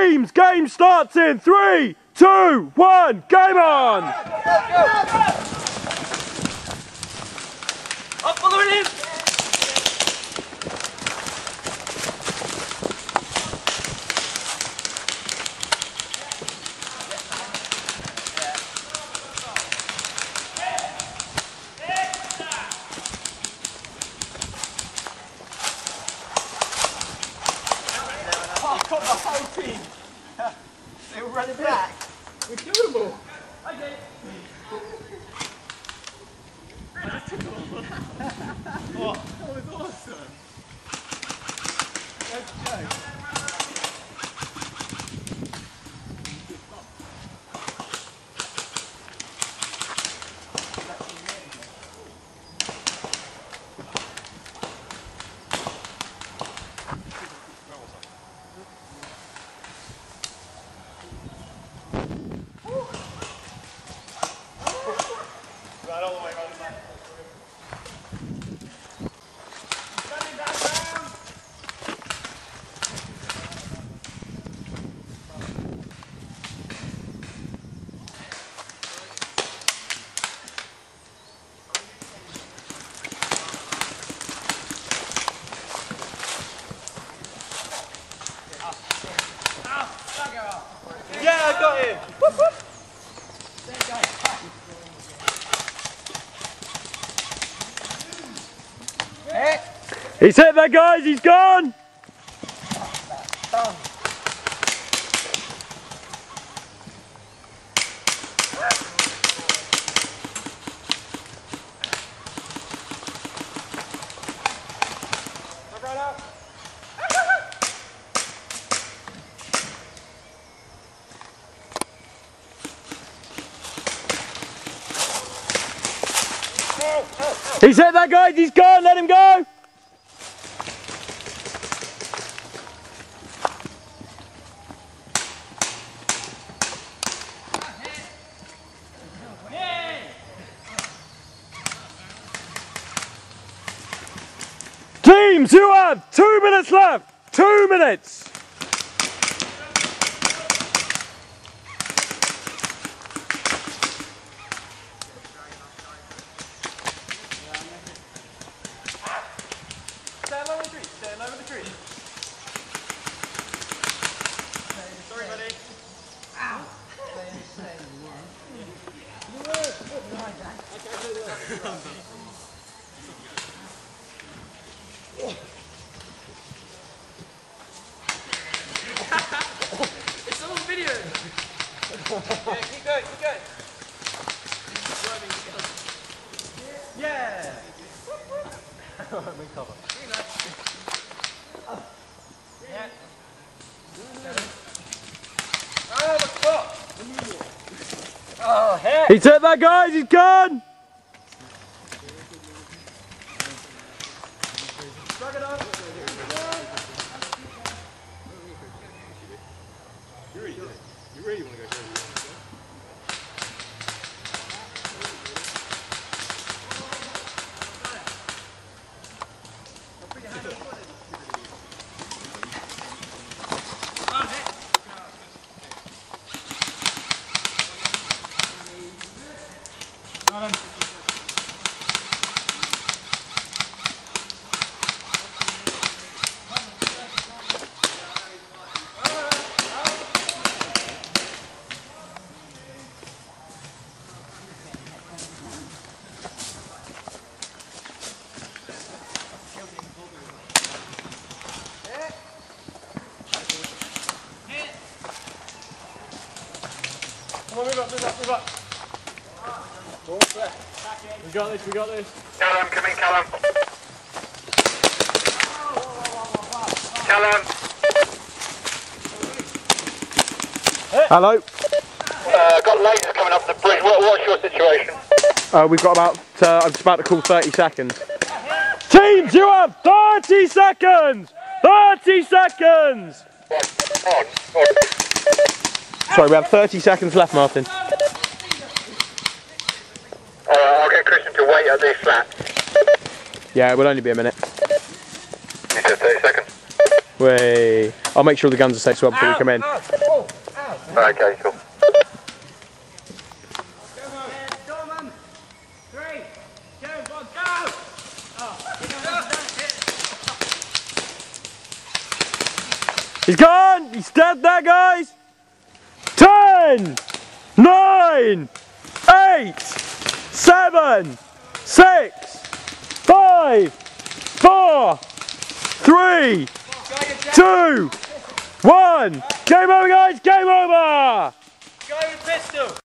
Teams, game starts in 3, 2, 1, game on! I'm following him! I've got the whole team. They were running back. We're doing them all. Okay. Oh, that was awesome. Let's go. Right all the way around the back. Standing back down. Yeah, I got him. Whoop, whoop. There you go. He's hit that, guys, he's gone! He's hit that, guys, he's gone, let him go! Teams, you have 2 minutes left! 2 minutes! Stand over the tree, stand over the tree. Sorry, buddy. Ow! It's all video. Yeah, keep going, keep going. Yeah. I'm in cover. Yeah. Oh, the foot. Oh, heck. He's hit that, guys, he's gone! Drag it up. You really want to go crazy. Come on, move up, move up, move up. We got this, we got this. Callum, come in, Callum. Callum. Hello. Got lasers coming up the bridge. What's your situation? We've got about, I'm just about to call 30 seconds. Teams, you have 30 seconds! 30 seconds! On. Sorry, we have 30 seconds left, Martin. I'll get Christian to wait at this flat. Yeah, it will only be a minute. You said 30 seconds. Way. I'll make sure the guns are safe so before we come in. Okay, cool. He's gone! He's dead there, guys! 10, 9, 8, 7, 6, 5, 4, 3, 2, 1. Game over, guys! Game over! Go with pistol!